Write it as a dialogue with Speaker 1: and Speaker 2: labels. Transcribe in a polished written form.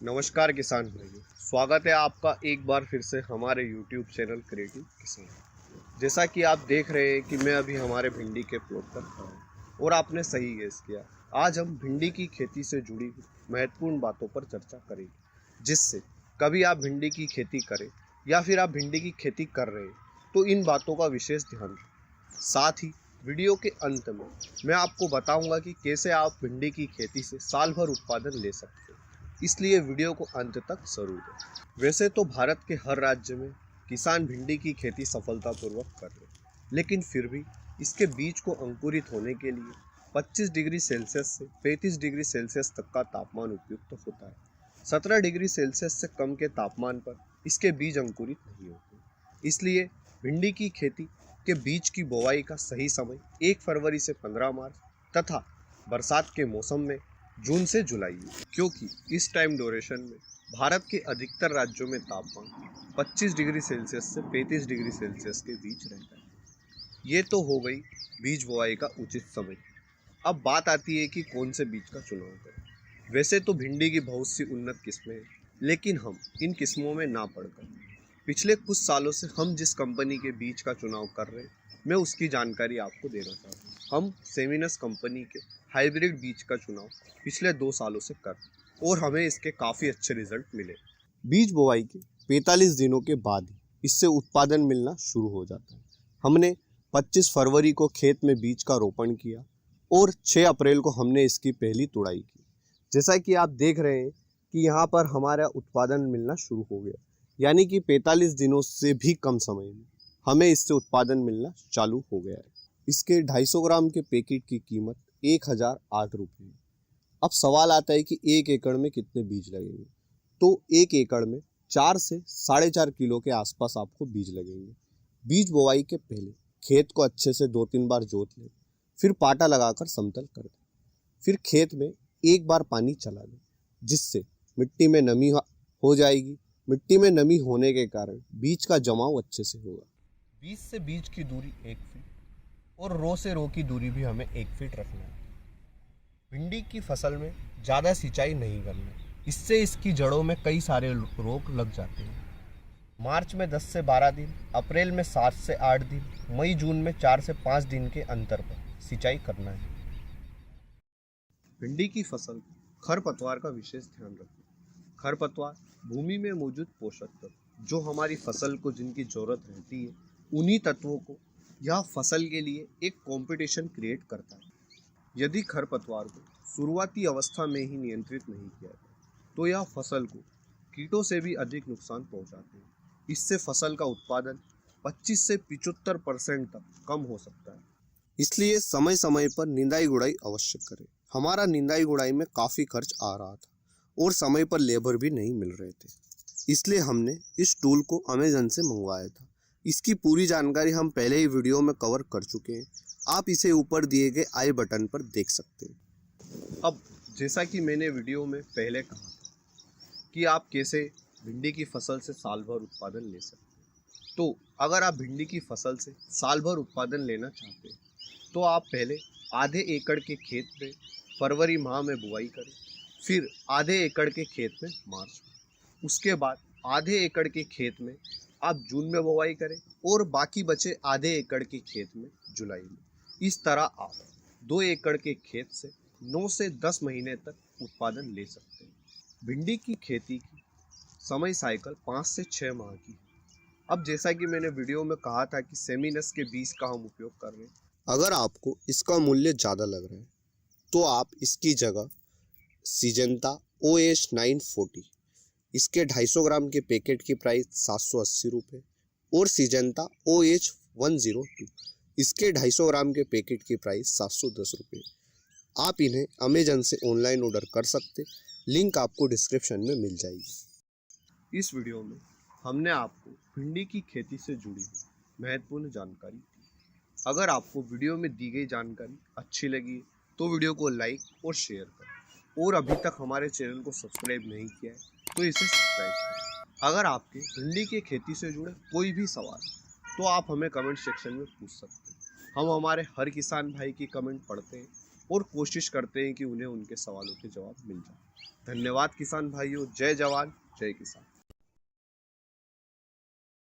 Speaker 1: नमस्कार किसान भाइयों, स्वागत है आपका एक बार फिर से हमारे YouTube चैनल क्रिएटिव किसान। जैसा कि आप देख रहे हैं कि मैं अभी हमारे भिंडी के प्लॉट पर खड़ा हूँ और आपने सही गेस किया। आज हम भिंडी की खेती से जुड़ी हुई महत्वपूर्ण बातों पर चर्चा करेंगे, जिससे कभी आप भिंडी की खेती करें या फिर आप भिंडी की खेती कर रहे हैं तो इन बातों का विशेष ध्यान रखें। साथ ही वीडियो के अंत में मैं आपको बताऊंगा कि कैसे आप भिंडी की खेती से साल भर उत्पादन ले सकते हैं, इसलिए वीडियो को अंत तक जरूर देखें। वैसे तो भारत के हर राज्य में किसान भिंडी की खेती सफलतापूर्वक कर रहे हैं, लेकिन फिर भी इसके बीज को अंकुरित होने के लिए 25 डिग्री सेल्सियस से 35 डिग्री सेल्सियस तक का तापमान उपयुक्त होता है। 17 डिग्री सेल्सियस से कम के तापमान पर इसके बीज अंकुरित नहीं होते। इसलिए भिंडी की खेती के बीज की बुवाई का सही समय 1 फरवरी से 15 मार्च तथा बरसात के मौसम में जून से जुलाई है, क्योंकि इस टाइम ड्यूरेशन में भारत के अधिकतर राज्यों में तापमान 25 डिग्री सेल्सियस से 35 डिग्री सेल्सियस के बीच रहता है। ये तो हो गई बीज बुआई का उचित समय। अब बात आती है कि कौन से बीज का चुनाव करें। वैसे तो भिंडी की बहुत सी उन्नत किस्में हैं, लेकिन हम इन किस्मों में ना पड़कर पिछले कुछ सालों से हम जिस कंपनी के बीज का चुनाव कर रहे हैं, मैं उसकी जानकारी आपको देना चाहता हूँ। हम सेमिनस कंपनी के हाइब्रिड बीज का चुनाव पिछले 2 सालों से कर और हमें इसके काफ़ी अच्छे रिजल्ट मिले। बीज बुआई के 45 दिनों के बाद ही इससे उत्पादन मिलना शुरू हो जाता है। हमने 25 फरवरी को खेत में बीज का रोपण किया और 6 अप्रैल को हमने इसकी पहली तुड़ाई की। जैसा कि आप देख रहे हैं कि यहाँ पर हमारा उत्पादन मिलना शुरू हो गया, यानी कि 45 दिनों से भी कम समय में हमें इससे उत्पादन मिलना चालू हो गया है। इसके 250 ग्राम के पैकेट की कीमत 1008 रुपये है। अब सवाल आता है कि 1 एकड़ में कितने बीज लगेंगे। तो 1 एकड़ में 4 से 4.5 किलो के आसपास आपको बीज लगेंगे। बीज बुआई के पहले खेत को अच्छे से 2-3 बार जोत लें, फिर पाटा लगाकर समतल कर दें, फिर खेत में एक बार पानी चला दें, जिससे मिट्टी में नमी हो जाएगी। मिट्टी में नमी होने के कारण बीज का जमाव अच्छे से होगा। बीज से बीज की दूरी 1 फीट और रो से रो की दूरी भी हमें 1 फीट रखना है। भिंडी की फसल में ज़्यादा सिंचाई नहीं करना है, इससे इसकी जड़ों में कई सारे रोग लग जाते हैं। मार्च में 10 से 12 दिन, अप्रैल में 7 से 8 दिन, मई जून में 4 से 5 दिन के अंतर पर सिंचाई करना है। भिंडी की फसल खरपतवार का विशेष ध्यान रखें। खरपतवार भूमि में मौजूद पोषक तत्व जो हमारी फसल को जिनकी जरूरत रहती है, उन्हीं तत्वों को यह फसल के लिए एक कंपटीशन क्रिएट करता है। यदि खरपतवार को शुरुआती अवस्था में ही नियंत्रित नहीं किया जाए तो यह फसल को कीटों से भी अधिक नुकसान पहुंचाते हैं। इससे फसल का उत्पादन 25 से 75% तक कम हो सकता है। इसलिए समय समय पर निंदाई गुड़ाई अवश्य करें। हमारा निंदाई गुड़ाई में काफ़ी खर्च आ रहा था और समय पर लेबर भी नहीं मिल रहे थे, इसलिए हमने इस टूल को अमेज़न से मंगवाया था। इसकी पूरी जानकारी हम पहले ही वीडियो में कवर कर चुके हैं, आप इसे ऊपर दिए गए आई बटन पर देख सकते हैं। अब जैसा कि मैंने वीडियो में पहले कहा था कि आप कैसे भिंडी की फसल से साल भर उत्पादन ले सकते हैं, तो अगर आप भिंडी की फसल से साल भर उत्पादन लेना चाहते हैं तो आप पहले आधे एकड़ के खेत में फरवरी माह में बुआई करें, फिर आधे एकड़ के खेत में मार्च में, उसके बाद आधे एकड़ के खेत में आप जून में बुआई करें और बाकी बचे आधे एकड़ के खेत में जुलाई में। इस तरह आप 2 एकड़ के खेत से 9 से 10 महीने तक उत्पादन ले सकते हैं। भिंडी की खेती की समय साइकिल 5 से 6 माह की है। अब जैसा कि मैंने वीडियो में कहा था कि सेमिनस के बीज का हम उपयोग कर रहे हैं, अगर आपको इसका मूल्य ज़्यादा लग रहा है तो आप इसकी जगह सिजेंता OH 940, इसके 250 ग्राम के पैकेट की प्राइस 780 रुपये और सिजेंता OH 102, इसके 250 ग्राम के पैकेट की प्राइस 710 रुपये। आप इन्हें अमेजन से ऑनलाइन ऑर्डर कर सकते, लिंक आपको डिस्क्रिप्शन में मिल जाएगी। इस वीडियो में हमने आपको भिंडी की खेती से जुड़ी हुई महत्वपूर्ण जानकारी दी। अगर आपको वीडियो में दी गई जानकारी अच्छी लगी तो वीडियो को लाइक और शेयर करें, और अभी तक हमारे चैनल को सब्सक्राइब नहीं किया है तो इसे सब्सक्राइब करें। अगर आपके भिंडी की खेती से जुड़े कोई भी सवाल तो आप हमें कमेंट सेक्शन में पूछ सकते हैं। हम हमारे हर किसान भाई की कमेंट पढ़ते हैं और कोशिश करते हैं कि उन्हें उनके सवालों के जवाब मिल जाए। धन्यवाद किसान भाइयों, जय जवान जय किसान।